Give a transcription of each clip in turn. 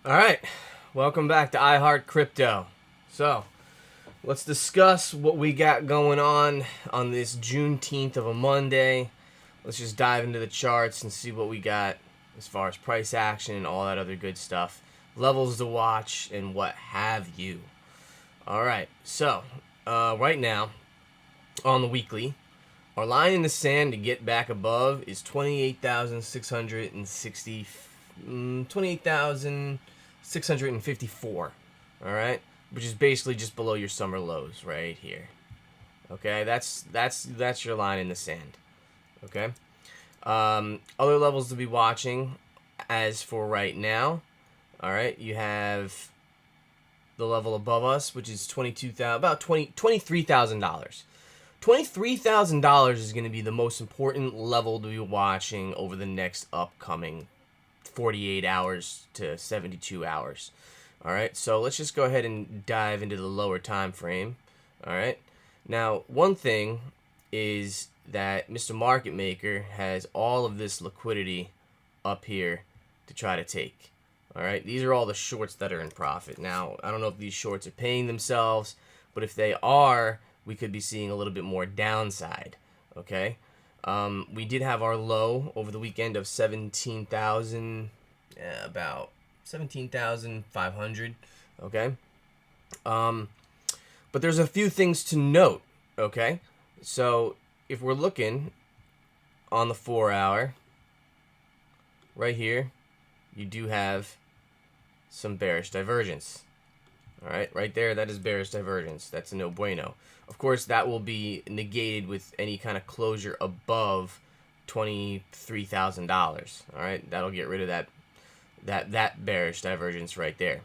All right, welcome back to iHeart Crypto. So, let's discuss what we got going on this Juneteenth of a Monday. Let's just dive into the charts and see what we got as far as price action and all that other good stuff, levels to watch, and what have you. All right, so right now on the weekly, our line in the sand to get back above is 28,660. 28,654. All right, which is basically just below your summer lows right here. Okay, that's your line in the sand. Okay, other levels to be watching as for right now. All right, you have the level above us, which is about $23,000. $23,000 is going to be the most important level to be watching over the next upcoming 48 hours to 72 hours. All right, so let's just go ahead and dive into the lower time frame. All right, now one thing is that Mr. Market Maker has all of this liquidity up here to try to take. All right, these are all the shorts that are in profit. Now, I don't know if these shorts are paying themselves, but if they are, we could be seeing a little bit more downside. Okay, we did have our low over the weekend of 17,000, about 17,500. Okay, but there's a few things to note. Okay, so if we're looking on the 4-hour, right here, you do have some bearish divergence. All right, right there, that is bearish divergence. That's a no bueno. Of course, that will be negated with any kind of closure above $23,000. All right, that'll get rid of that bearish divergence right there.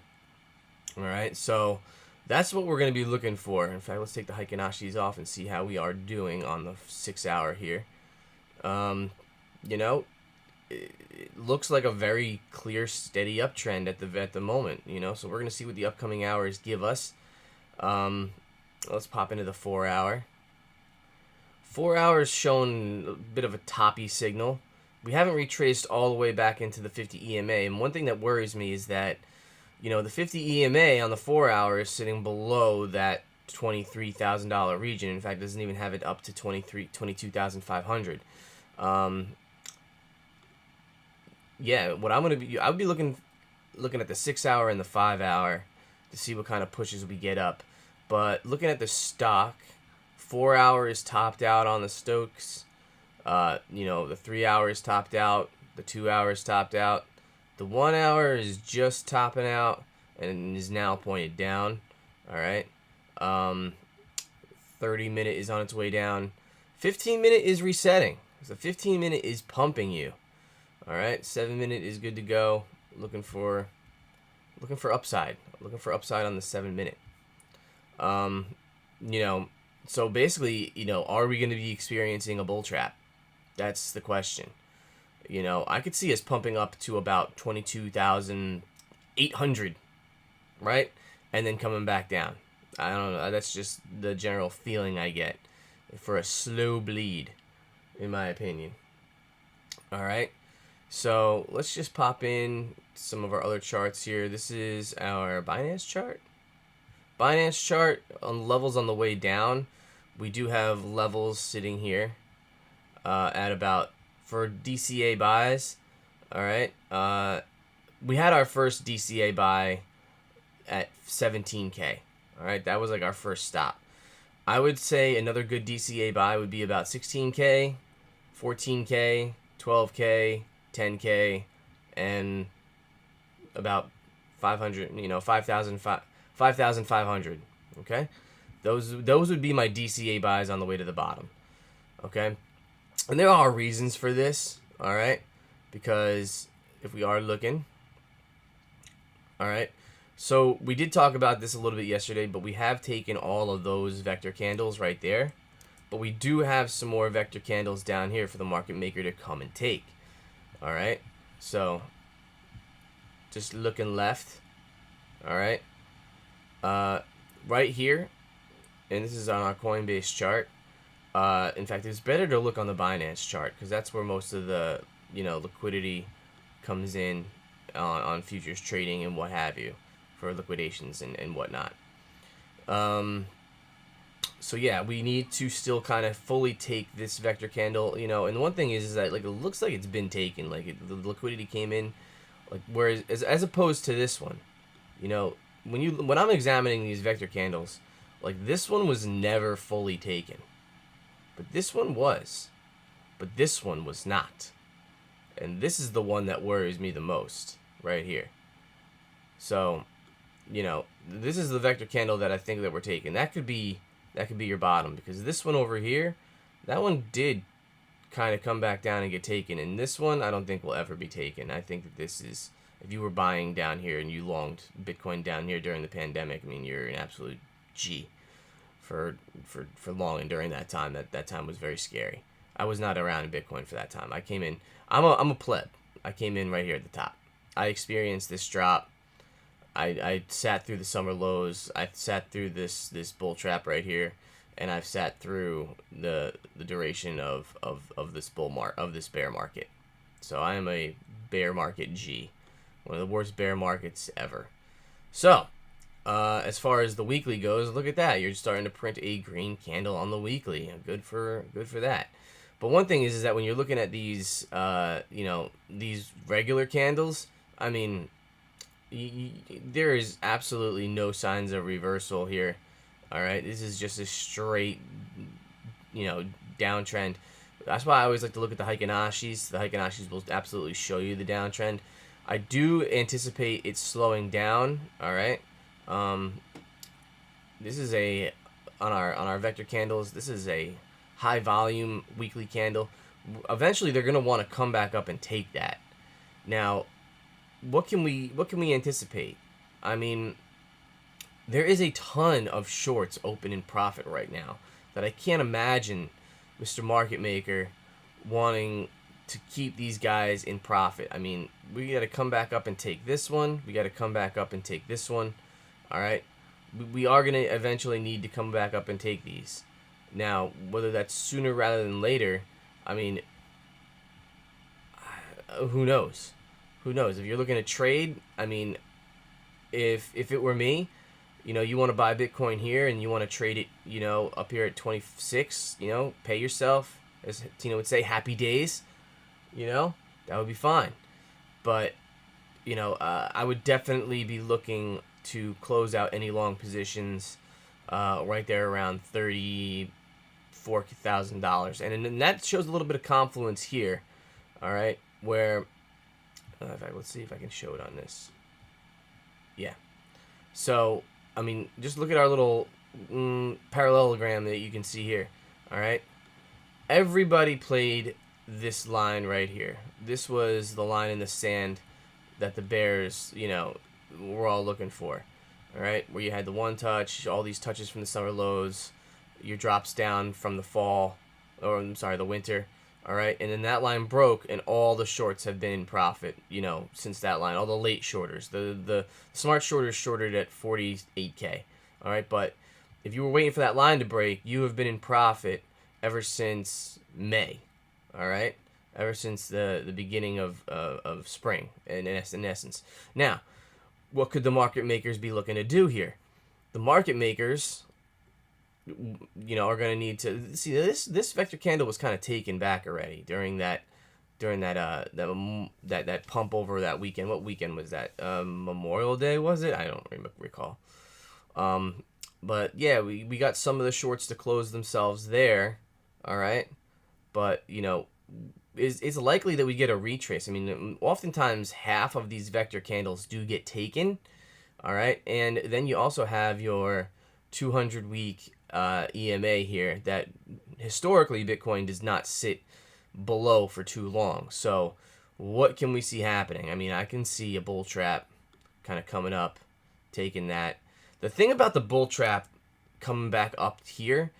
All right, so that's what we're going to be looking for. In fact, let's take the Heikin Ashis off and see how we are doing on the 6-hour here. You know, it looks like a very clear, steady uptrend at the moment. You know, so we're going to see what the upcoming hours give us. Let's pop into the 4-hour. 4 hours showing a bit of a toppy signal. We haven't retraced all the way back into the 50 EMA, and one thing that worries me is that, you know, the 50 EMA on the 4-hour is sitting below that $23,000 region. In fact, it doesn't even have it up to 22,500. Yeah, what I'm gonna be, I would be looking at the 6-hour and the 5-hour to see what kind of pushes we get up. But looking at the stock, 4-hour is topped out on the Stokes. You know, the 3-hour is topped out. The 2-hour is topped out. The 1-hour is just topping out and is now pointed down. All right. 30-minute is on its way down. 15-minute is resetting. So 15-minute is pumping you. All right. 7-minute is good to go. Looking for upside. Looking for upside on the 7-minute. You know, so basically, you know, are we going to be experiencing a bull trap? That's the question. You know, I could see us pumping up to about 22,800, right? And then coming back down. I don't know. That's just the general feeling I get for a slow bleed, in my opinion. All right. So let's just pop in some of our other charts here. This is our Binance chart. Binance chart on levels on the way down. We do have levels sitting here at about, for DCA buys. All right. We had our first DCA buy at 17K. All right. That was like our first stop. I would say another good DCA buy would be about 16K, 14K, 12K, 10K, and about 500, you know, 5,500. Okay, those would be my DCA buys on the way to the bottom. Okay, and there are reasons for this. All right, because if we are looking, all right, so we did talk about this a little bit yesterday, but we have taken all of those vector candles right there, but we do have some more vector candles down here for the market maker to come and take. All right, so just looking left. All right. Right here, and this is on our Coinbase chart. In fact, it's better to look on the Binance chart because that's where most of the liquidity comes in on futures trading and what have you for liquidations and whatnot. So yeah, we need to still kind of fully take this vector candle, you know. And the one thing is that like it looks like it's been taken, like the liquidity came in, like whereas as opposed to this one, you know, when I'm examining these vector candles, like this one was never fully taken, but this one was, but this one was not, and this is the one that worries me the most right here. So, you know, this is the vector candle that I think that we're taking. That could be your bottom, because this one over here, that one did kind of come back down and get taken, and this one I don't think will ever be taken. I think that this is, if you were buying down here and you longed Bitcoin down here during the pandemic, I mean, you're an absolute G for longing during that time. That time was very scary. I was not around in Bitcoin for that time. I came in, I'm a pleb. I came in right here at the top. I experienced this drop. I sat through the summer lows. I sat through this bull trap right here, and I've sat through the duration of this this bear market. So I am a bear market G, one of the worst bear markets ever. So as far as the weekly goes, look at that. You're starting to print a green candle on the weekly. Good for that. But one thing is that when you're looking at these you know, these regular candles, I mean, there is absolutely no signs of reversal here. All right, this is just a straight, you know, downtrend. That's why I always like to look at the Heikin Ashis. The Heikin Ashis will absolutely show you the downtrend. I do anticipate it slowing down. All right, this is on our vector candles. This is a high volume weekly candle. Eventually, they're gonna want to come back up and take that. Now, what can we anticipate? I mean, there is a ton of shorts open in profit right now that I can't imagine Mr. Market Maker wanting to keep these guys in profit. I mean, we got to come back up and take this one. We got to come back up and take this one. All right, we are going to eventually need to come back up and take these. Now, whether that's sooner rather than later, I mean, who knows? Who knows? If you're looking to trade, I mean, if it were me, you know, you want to buy Bitcoin here and you want to trade it, you know, up here at 26, you know, pay yourself, as Tina would say, happy days, you know, that would be fine. But, you know, I would definitely be looking to close out any long positions right there around $34,000. And that shows a little bit of confluence here, all right, where... let's see if I can show it on this. Yeah. So, I mean, just look at our little parallelogram that you can see here. All right. Everybody played this line right here. This was the line in the sand that the bears, you know, were all looking for. All right. Where you had the one touch, all these touches from the summer lows, your drops down from the fall, or I'm sorry, the winter. All right, and then that line broke, and all the shorts have been in profit, you know, since that line. All the late shorters, the smart shorters shorted at 48K. All right, but if you were waiting for that line to break, you have been in profit ever since May. All right, ever since the beginning of spring, in essence. Now, what could the market makers be looking to do here? The market makers, you know, are going to need to see this vector candle was kind of taken back already during that pump over that weekend. What weekend was that? Memorial Day, was it? I don't recall. But yeah, we got some of the shorts to close themselves there. All right, but you know, it's likely that we get a retrace. I mean, oftentimes half of these vector candles do get taken. All right, and then you also have your 200-week EMA here that historically Bitcoin does not sit below for too long. So what can we see happening? I mean, I can see a bull trap kind of coming up, taking that. The thing about the bull trap coming back up here,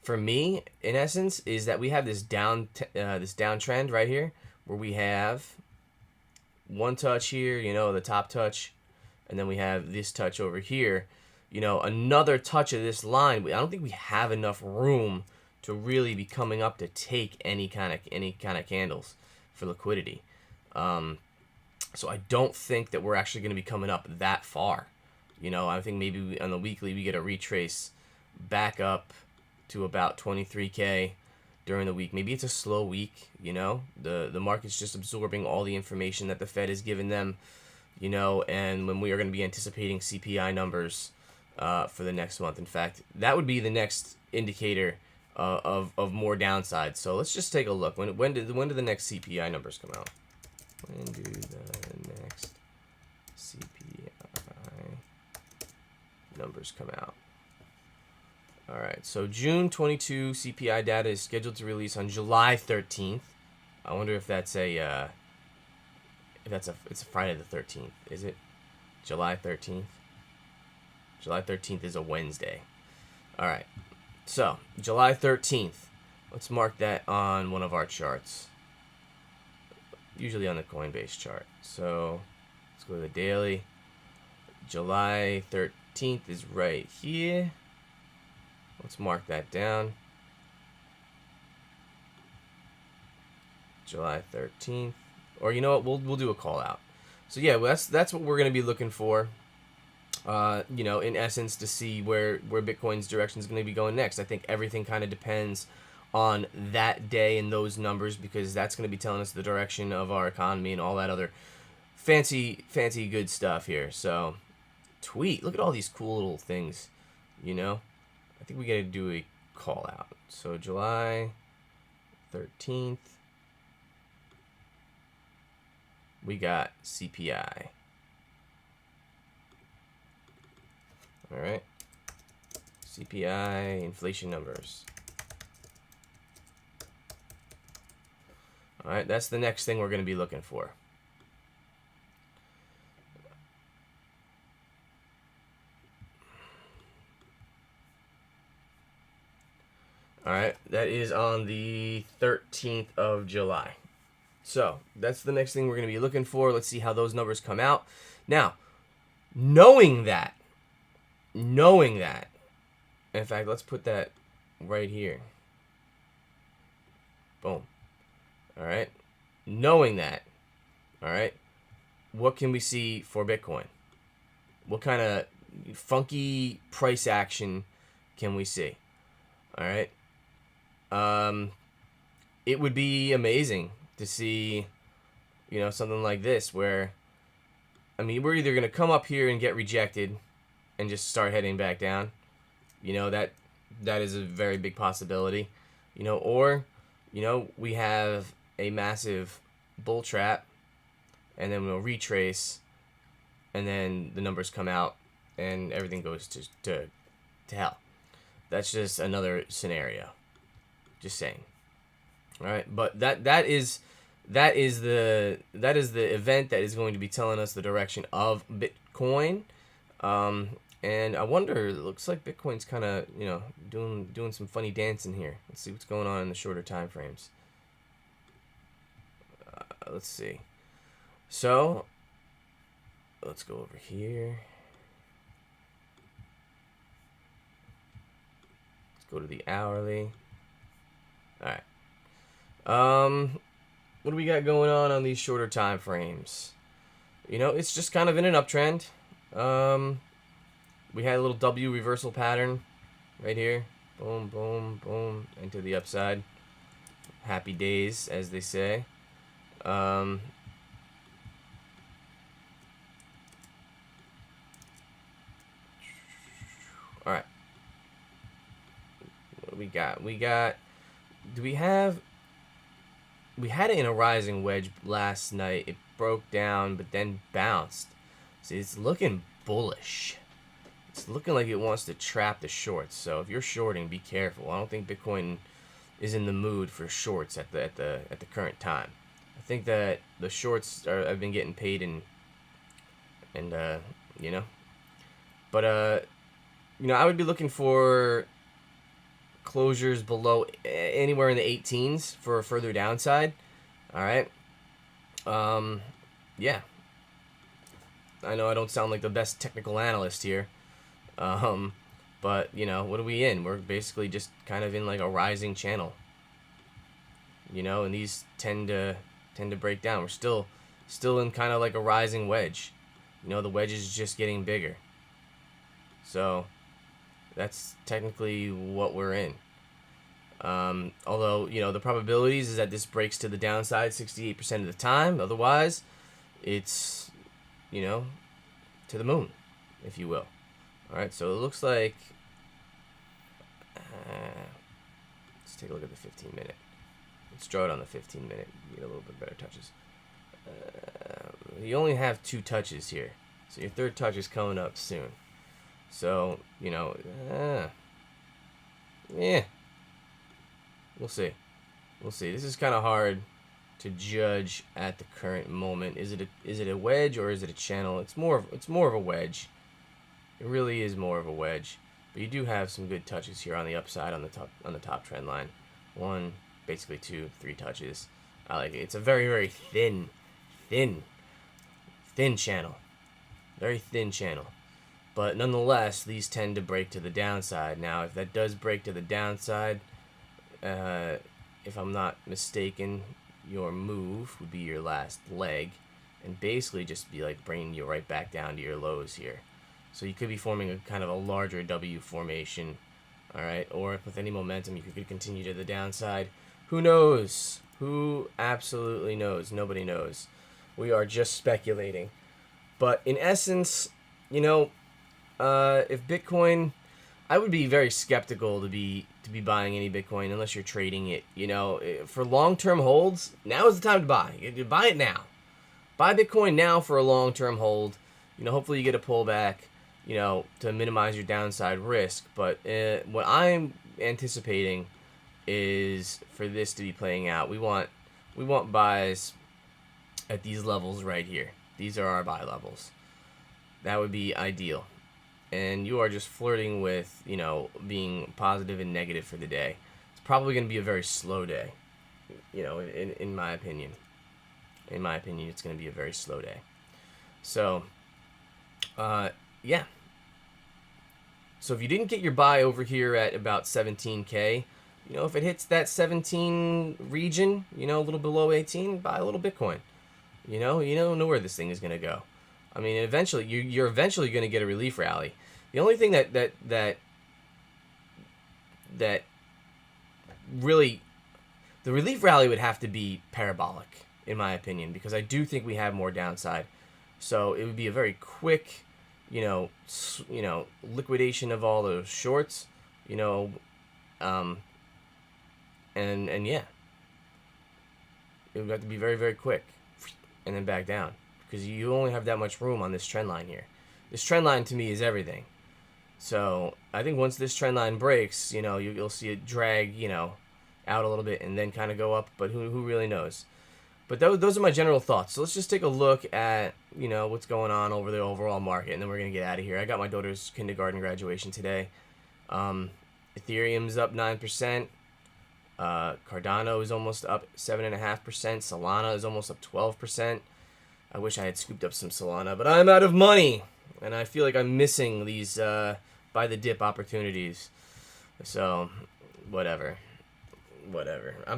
for me, in essence, is that we have this downtrend right here, where we have one touch here, you know, the top touch, and then we have this touch over here. You know, another touch of this line. I don't think we have enough room to really be coming up to take any kind of candles for liquidity. So I don't think that we're actually going to be coming up that far. You know, I think maybe on the weekly we get a retrace back up to about 23K during the week. Maybe it's a slow week, you know. The market's just absorbing all the information that the Fed has given them, you know, and when we are going to be anticipating CPI numbers for the next month. In fact, that would be the next indicator of more downside. So let's just take a look. When do the next CPI numbers come out? When do the next CPI numbers come out? All right, so June 22 CPI data is scheduled to release on July 13th. I wonder if that's it's a Friday the 13th. Is it July 13th? July 13th is a Wednesday. All right, so July 13th. Let's mark that on one of our charts. Usually on the Coinbase chart. So let's go to the daily. July 13th is right here. Let's mark that down. July 13th. Or you know what? We'll do a call out. So yeah, that's what we're going to be looking for. You know, in essence, to see where Bitcoin's direction is going to be going next. I think everything kind of depends on that day and those numbers, because that's going to be telling us the direction of our economy and all that other fancy good stuff here. So tweet, look at all these cool little things, you know. I think we got to do a call out. So July 13th, we got CPI. All right, CPI inflation numbers. All right, that's the next thing we're going to be looking for. All right, that is on the 13th of July. So that's the next thing we're going to be looking for. Let's see how those numbers come out. Now, knowing that, in fact, let's put that right here. Boom. All right, knowing that, all right, what can we see for Bitcoin? What kind of funky price action can we see? All right. It would be amazing to see, you know, something like this where, I mean, we're either going to come up here and get rejected and just start heading back down. You know, that is a very big possibility, you know, or, you know, we have a massive bull trap and then we'll retrace and then the numbers come out and everything goes to hell. That's just another scenario. Just saying. All right, but that is the event that is going to be telling us the direction of Bitcoin. And I wonder, it looks like Bitcoin's kind of, you know, doing some funny dancing here. Let's see what's going on in the shorter time frames. Let's see. So let's go over here. Let's go to the hourly. All right. What do we got going on these shorter time frames? You know, it's just kind of in an uptrend. We had a little W reversal pattern right here. Boom, boom, boom, into the upside. Happy days, as they say. All right. What do we got? We had it in a rising wedge last night. It broke down, but then bounced. See, it's looking bullish. It's looking like it wants to trap the shorts. So if you're shorting, be careful. I don't think Bitcoin is in the mood for shorts at the current time. I think that the shorts have been getting paid and you know, but you know, I would be looking for closures below anywhere in the 18s for a further downside. All right. Yeah. I know I don't sound like the best technical analyst here. But you know, what are we in? We're basically just kind of in like a rising channel. You know, and these tend to break down. We're still still in kind of like a rising wedge. You know, the wedge is just getting bigger. So that's technically what we're in. Although, you know, the probabilities is that this breaks to the downside 68% of the time. Otherwise, it's, you know, to the moon, if you will. All right, so it looks like, let's take a look at the 15-minute. Let's draw it on the 15-minute. Get a little bit better touches. You only have 2 touches here, so your third touch is coming up soon. So, you know, yeah, we'll see. We'll see. This is kind of hard to judge at the current moment. Is it a wedge or is it a channel? It's more of a wedge. It really is more of a wedge. But you do have some good touches here on the upside on the top trend line. 1, basically 2, 3 touches. I like it. It's a very, very thin channel. Very thin channel. But nonetheless, these tend to break to the downside. Now, if that does break to the downside, if I'm not mistaken, your move would be your last leg, and basically just be like bringing you right back down to your lows here. So you could be forming a kind of a larger W formation, all right? Or with any momentum, you could continue to the downside. Who knows? Who absolutely knows? Nobody knows. We are just speculating. But in essence, you know, if Bitcoin, I would be very skeptical to be buying any Bitcoin unless you're trading it. You know, for long-term holds, now is the time to buy. You buy it now. Buy Bitcoin now for a long-term hold. You know, hopefully you get a pullback, you know, to minimize your downside risk. But what I'm anticipating is for this to be playing out. We want buys at these levels right here. These are our buy levels. That would be ideal. And you are just flirting with, you know, being positive and negative for the day. It's probably going to be a very slow day, you know, in my opinion. In my opinion, it's going to be a very slow day. So, yeah. So if you didn't get your buy over here at about 17K, you know, if it hits that 17 region, you know, a little below 18, buy a little Bitcoin. You don't know where this thing is going to go. I mean, eventually, you're eventually going to get a relief rally. The only thing that really, the relief rally would have to be parabolic, in my opinion, because I do think we have more downside. So it would be a very quick, you know, liquidation of all those shorts, you know, and yeah, it would have to be very, very quick, and then back down. Because you only have that much room on this trend line here. This trend line to me is everything. So I think once this trend line breaks, you know, you'll see it drag, you know, out a little bit and then kind of go up. But who really knows? But those are my general thoughts. So let's just take a look at, you know, what's going on over the overall market, and then we're gonna get out of here. I got my daughter's kindergarten graduation today. Ethereum's up 9%. Cardano is almost up 7.5%. Solana is almost up 12%. I wish I had scooped up some Solana, but I'm out of money, and I feel like I'm missing these buy the dip opportunities. So, whatever. I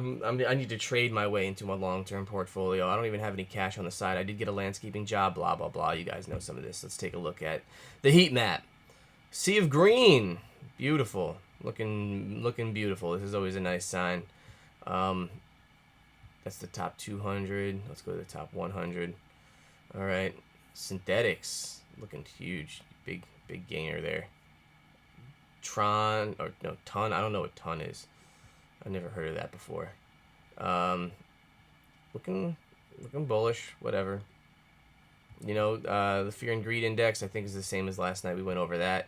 need to trade my way into my long-term portfolio. I don't even have any cash on the side. I did get a landscaping job. Blah blah blah. You guys know some of this. Let's take a look at the heat map. Sea of green, beautiful. Looking beautiful. This is always a nice sign. That's the top 200. Let's go to the top 100. All right, synthetics looking huge, big gainer there. Ton. I don't know what ton is. I've never heard of that before. Looking bullish. Whatever. You know, the fear and greed index I think is the same as last night. We went over that.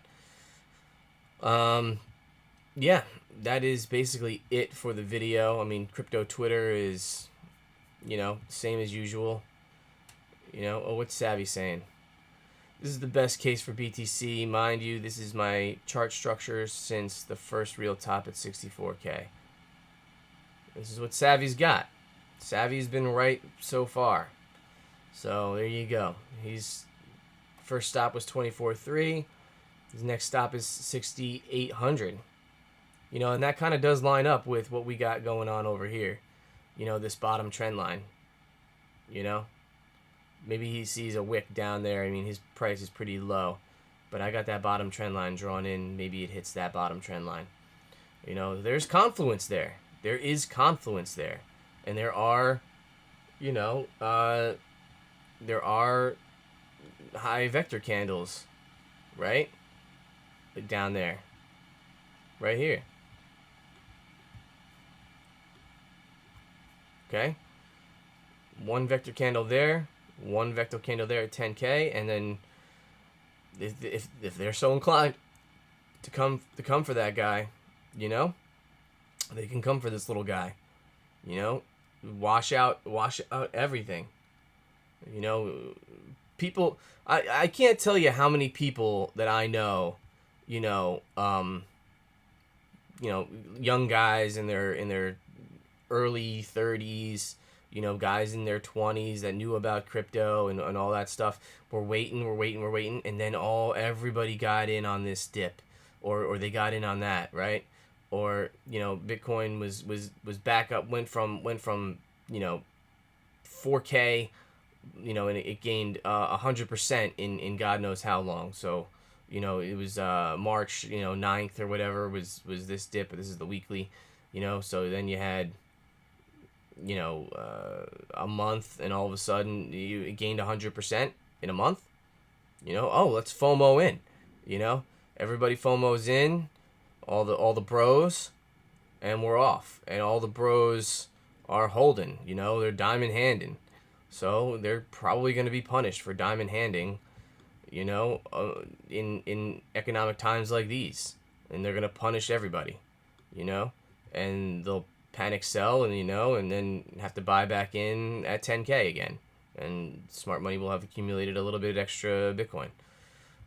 Yeah, that is basically it for the video. I mean, crypto Twitter is, you know, same as usual. You know, what's Savvy saying? This is the best case for BTC. Mind you, this is my chart structure since the first real top at 64K. This is what Savvy's got. Savvy's been right so far. So there you go. His first stop was 24.3. His next stop is 6,800. You know, and that kind of does line up with what we got going on over here. You know, this bottom trend line. You know? maybe he sees a wick down there. I mean, his price is pretty low, but I got that bottom trend line drawn in. Maybe it hits that bottom trend line. You know, there's confluence there. There is confluence there, and there are, you know, there are high vector candles, right? Down there, right here. Okay, one vector candle there, one vector candle there at 10K, and then if they're so inclined to come for that guy, you know, they can come for this little guy, you know, wash out everything. You know, people, I can't tell you how many people that I know, you know, young guys in their early 30s, you know, guys in their 20s that knew about crypto and all that stuff. We're waiting, and then everybody got in on this dip, or they got in on that, right? Or, you know, Bitcoin was back up, went from you know, 4K, you know, and it gained 100% in God knows how long. So, you know, it was March, you know, 9th or whatever was this dip, but this is the weekly, you know. So then you had, you know, a month, and all of a sudden it gained 100% in a month. You know, oh, let's FOMO in, you know, everybody FOMO's in, all the bros, and we're off, and all the bros are holding, you know, they're diamond handing, so they're probably going to be punished for diamond handing, you know, in economic times like these, and they're going to punish everybody, you know, and they'll panic sell, and, you know, and then have to buy back in at 10K again, and smart money will have accumulated a little bit extra Bitcoin.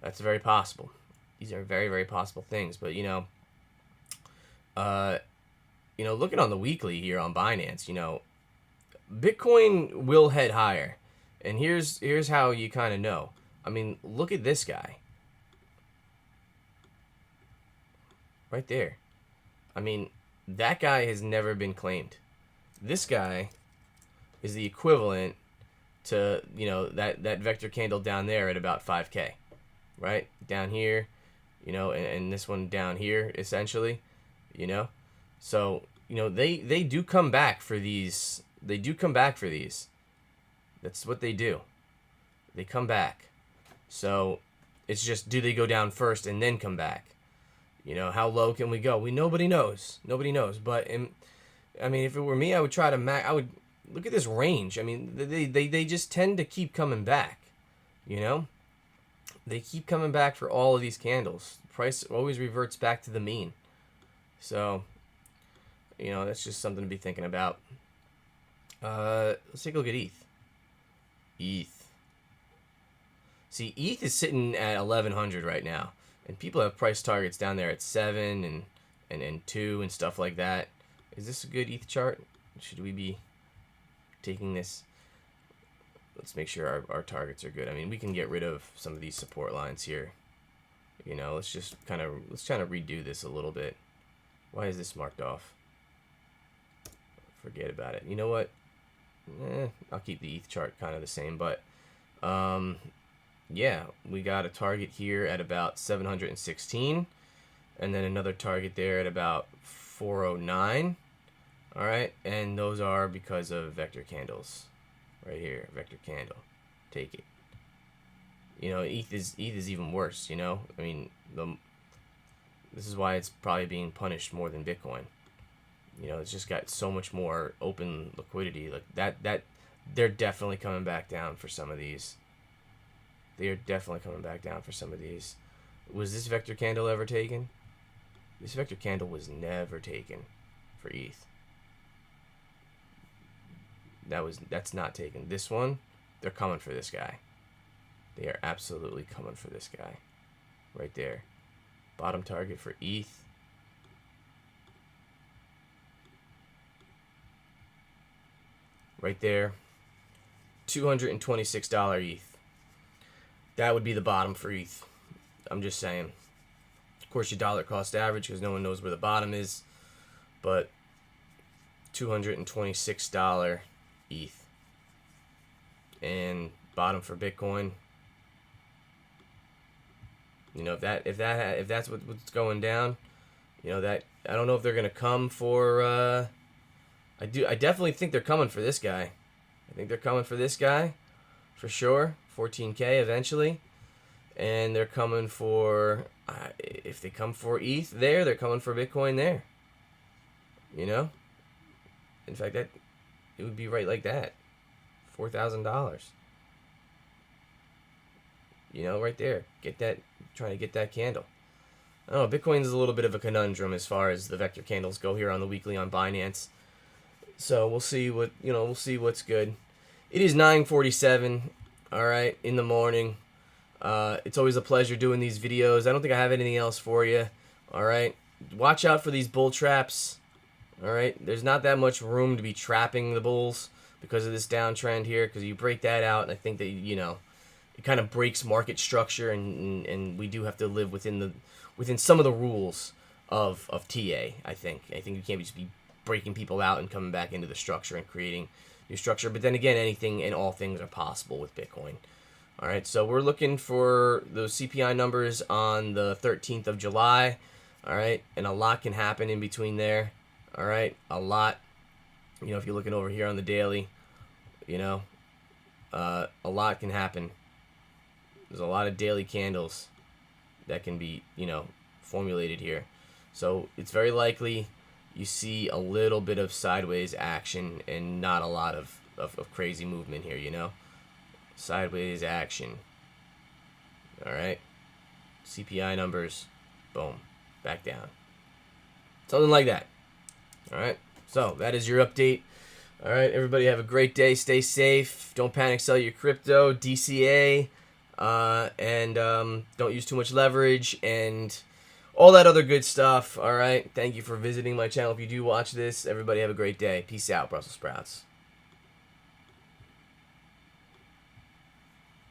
That's very possible. These are very, very possible things. But, you know, looking on the weekly here on Binance, you know, Bitcoin will head higher. And here's how you kind of know. I mean, look at this guy. Right there. I mean, that guy has never been claimed. This guy is the equivalent to, you know, that vector candle down there at about 5K, right? Down here, you know, and this one down here, essentially, you know. So, you know, they do come back for these. They do come back for these. That's what they do. They come back. So it's just, do they go down first and then come back? You know, how low can we go? Nobody knows. Nobody knows. But I mean, if it were me, I would try to I would look at this range. I mean, they just tend to keep coming back. You know, they keep coming back for all of these candles. The price always reverts back to the mean. So, you know, that's just something to be thinking about. Let's take a look at ETH. ETH. See, ETH is sitting at 1100 right now, and people have price targets down there at 7 and 2 and stuff like that. Is this a good ETH chart? Should we be taking this? Let's make sure our targets are good. I mean, we can get rid of some of these support lines here. You know, let's kind of redo this a little bit. Why is this marked off? Forget about it. You know what? I'll keep the ETH chart kind of the same, but yeah, we got a target here at about 716, and then another target there at about 409. All right, and those are because of vector candles, right here, vector candle. Take it. You know, ETH is even worse. You know, I mean, this is why it's probably being punished more than Bitcoin. You know, it's just got so much more open liquidity. Like that they're definitely coming back down for some of these. They are definitely coming back down for some of these. Was this vector candle ever taken? This vector candle was never taken for ETH. That's not taken. This one, they're coming for this guy. They are absolutely coming for this guy. Right there. Bottom target for ETH. Right there. $226 ETH. That would be the bottom for ETH. I'm just saying. Of course, your dollar cost average, because no one knows where the bottom is. But $226 ETH. And bottom for Bitcoin. You know, if that's what's going down, you know, that I don't know if they're gonna come for. I definitely think they're coming for this guy. I think they're coming for this guy, for sure. 14K eventually, and they're coming for. If they come for ETH there, they're coming for Bitcoin there. You know, in fact, that it would be right like that, $4,000. You know, right there. Get that. Trying to get that candle. I don't know. Bitcoin is a little bit of a conundrum as far as the vector candles go here on the weekly on Binance. So we'll see what We'll see what's good. It is 9:47. All right, in the morning. It's always a pleasure doing these videos. I don't think I have anything else for you. All right, watch out for these bull traps. All right, there's not that much room to be trapping the bulls because of this downtrend here. Because you break that out, and I think that it kind of breaks market structure, and we do have to live within some of the rules of TA. I think you can't just be breaking people out and coming back into the structure and creating new structure. But then again, anything and all things are possible with Bitcoin. All right, so we're looking for those CPI numbers on the 13th of July. All right, and a lot can happen in between there. All right, a lot. You know, if you're looking over here on the daily, a lot can happen. There's a lot of daily candles that can be, formulated here. So it's very likely you see a little bit of sideways action and not a lot of crazy movement here, Sideways action. All right. CPI numbers. Boom. Back down. Something like that. All right. So that is your update. All right. Everybody have a great day. Stay safe. Don't panic sell your crypto. DCA. And don't use too much leverage and all that other good stuff. All right. Thank you for visiting my channel. If you do watch this, everybody have a great day. Peace out, Brussels sprouts.